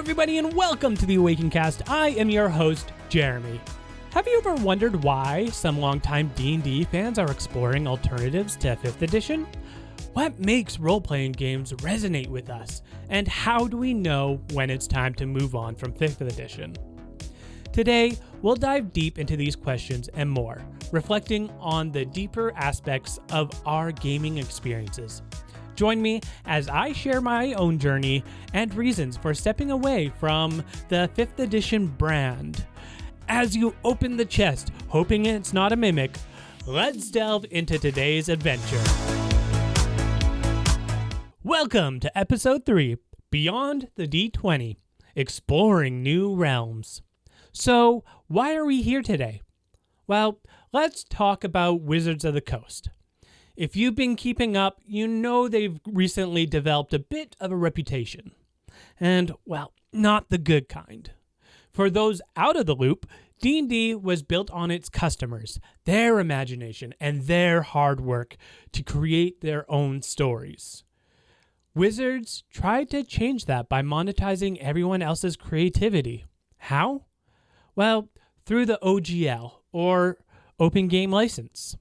everybody, and welcome to the Awakencast. I am your host, Jeremy. Have you ever wondered why some longtime D&D fans are exploring alternatives to 5th edition? What makes role-playing games resonate with us? And how do we know when it's time to move on from 5th edition? Today, we'll dive deep into these questions and more, reflecting on the deeper aspects of our gaming experiences. Join me as I share my own journey and reasons for stepping away from the 5th edition brand. As you open the chest, hoping it's not a mimic, let's delve into today's adventure. Welcome to episode 3, Beyond the D20, Exploring New Realms. So, why are we here today? Well, let's talk about Wizards of the Coast. If you've been keeping up, you know they've recently developed a bit of a reputation. And, well, not the good kind. For those out of the loop, D&D was built on its customers, their imagination, and their hard work to create their own stories. Wizards tried to change that by monetizing everyone else's creativity. How? Well, through the OGL, or Open Game License.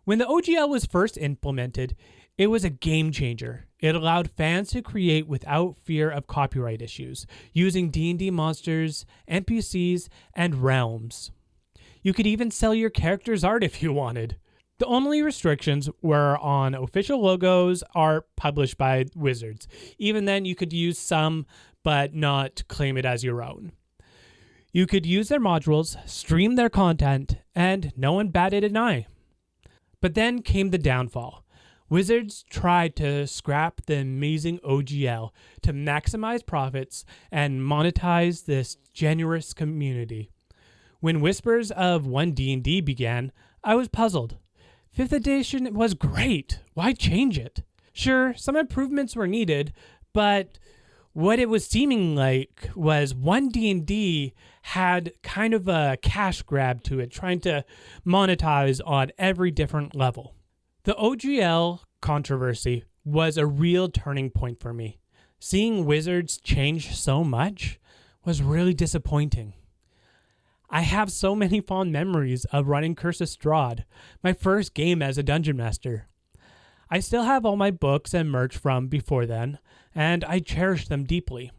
When the OGL was first implemented, it was a game changer. It allowed fans to create without fear of copyright issues, using D&D monsters, NPCs, and realms. You could even sell your character's art if you wanted. The only restrictions were on official logos, art published by Wizards. Even then, you could use some, but not claim it as your own. You could use their modules, stream their content, and no one batted an eye. But then came the downfall. Wizards tried to scrap the amazing OGL to maximize profits and monetize this generous community. When whispers of 1D&D began, I was puzzled. 5th edition was great. Why change it? Sure, some improvements were needed, but what it was seeming like was 1D&D had kind of a cash grab to it, trying to monetize on every different level. The OGL controversy was a real turning point for me. Seeing Wizards change so much was really disappointing. I have so many fond memories of running Curse of Strahd, my first game as a dungeon master. I still have all my books and merch from before then, and I cherish them deeply.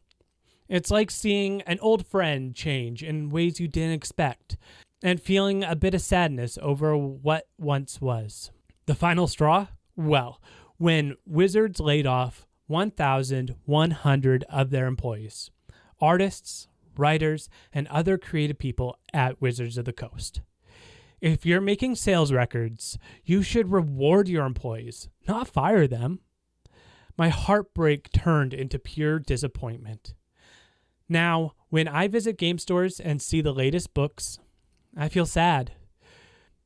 It's like seeing an old friend change in ways you didn't expect, and feeling a bit of sadness over what once was. The final straw? Well, when Wizards laid off 1,100 of their employees, artists, writers, and other creative people at Wizards of the Coast. If you're making sales records, you should reward your employees, not fire them. My heartbreak turned into pure disappointment. Now, when I visit game stores and see the latest books, I feel sad.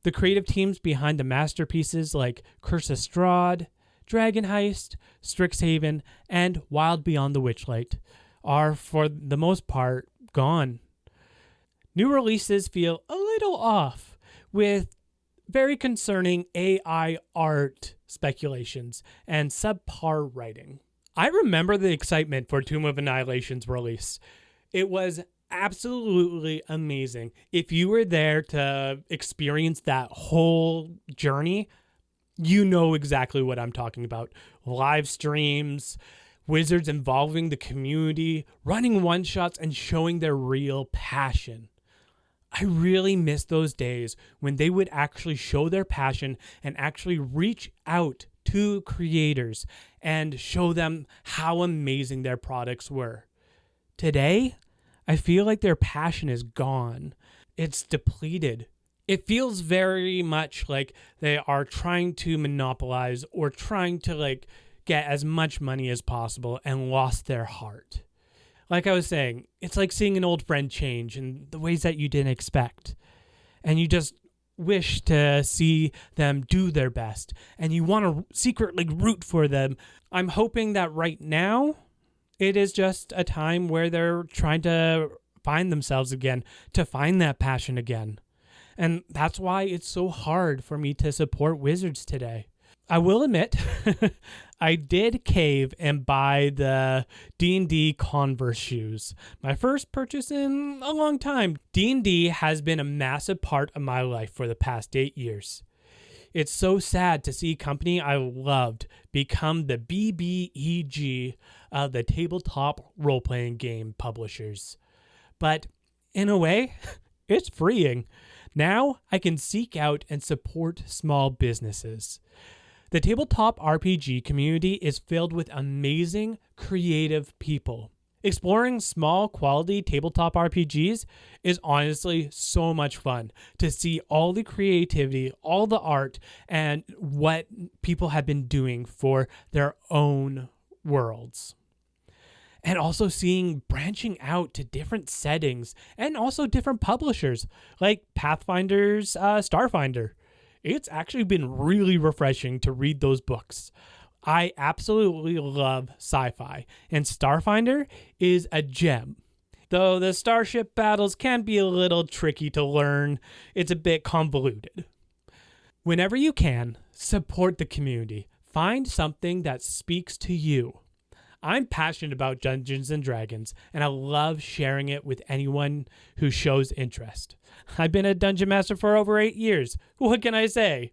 The creative teams behind the masterpieces like Curse of Strahd, Dragon Heist, Strixhaven, and Wild Beyond the Witchlight are, for the most part, gone. New releases feel a little off, with very concerning AI art speculations and subpar writing. I remember the excitement for Tomb of Annihilation's release. It was absolutely amazing. If you were there to experience that whole journey, you know exactly what I'm talking about. Live streams, Wizards involving the community, running one-shots, and showing their real passion. I really miss those days when they would actually show their passion and actually reach out to creators and show them how amazing their products were. Today, I feel like their passion is gone. It's depleted. It feels very much like they are trying to monopolize or trying to get as much money as possible and lost their heart. Like I was saying, it's like seeing an old friend change in the ways that you didn't expect. And you just wish to see them do their best. And you want to secretly root for them. I'm hoping that right now, it is just a time where they're trying to find themselves again, to find that passion again. And that's why it's so hard for me to support Wizards today. I will admit, I did cave and buy the D&D Converse shoes. My first purchase in a long time. D&D has been a massive part of my life for the past 8 years. It's so sad to see a company I loved become the BBEG of the tabletop role-playing game publishers. But in a way, it's freeing. Now I can seek out and support small businesses. The tabletop RPG community is filled with amazing, creative people. Exploring small, quality tabletop RPGs is honestly so much fun to see all the creativity, all the art, and what people have been doing for their own worlds. And also seeing branching out to different settings and also different publishers like Pathfinder's Starfinder. It's actually been really refreshing to read those books. I absolutely love sci-fi, and Starfinder is a gem. Though the starship battles can be a little tricky to learn, it's a bit convoluted. Whenever you can, support the community. Find something that speaks to you. I'm passionate about Dungeons & Dragons, and I love sharing it with anyone who shows interest. I've been a dungeon master for over 8 years. What can I say?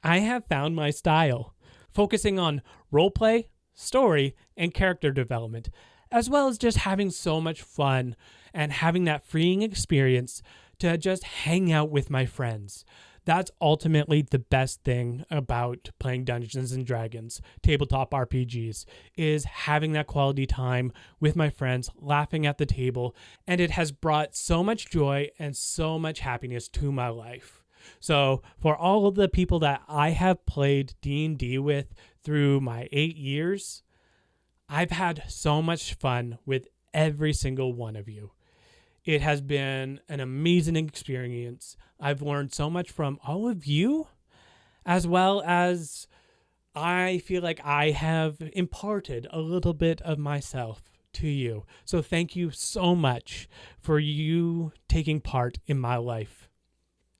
I have found my style, focusing on roleplay, story, and character development, as well as just having so much fun and having that freeing experience to just hang out with my friends. That's ultimately the best thing about playing Dungeons & Dragons, tabletop RPGs, is having that quality time with my friends, laughing at the table, and it has brought so much joy and so much happiness to my life. So for all of the people that I have played D&D with through my 8 years, I've had so much fun with every single one of you. It has been an amazing experience. I've learned so much from all of you, as well as I feel like I have imparted a little bit of myself to you. So thank you so much for you taking part in my life.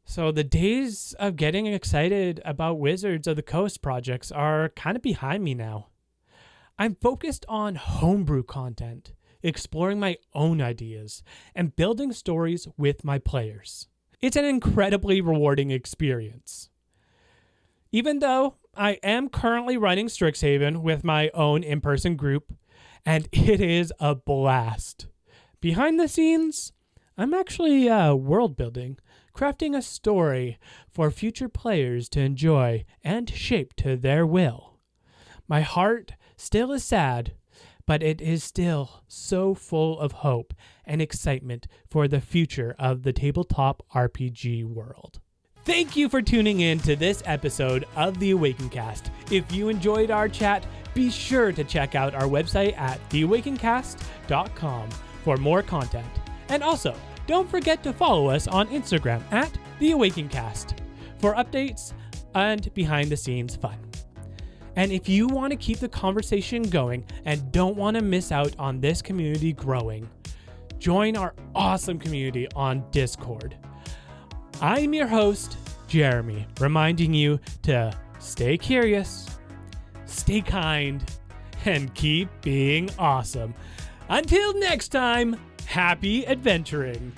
So the days of getting excited about Wizards of the Coast projects are kind of behind me now. I'm focused on homebrew content, exploring my own ideas, and building stories with my players. It's an incredibly rewarding experience. Even though I am currently running Strixhaven with my own in-person group, and it is a blast. Behind the scenes, I'm actually world building, crafting a story for future players to enjoy and shape to their will. My heart still is sad, but it is still so full of hope and excitement for the future of the tabletop RPG world. Thank you for tuning in to this episode of The Awakencast. If you enjoyed our chat, be sure to check out our website at theawakencast.com for more content. And also, don't forget to follow us on Instagram at The Awakencast for updates and behind-the-scenes fun. And if you want to keep the conversation going and don't want to miss out on this community growing, join our awesome community on Discord. I'm your host, Jeremy, reminding you to stay curious, stay kind, and keep being awesome. Until next time, happy adventuring.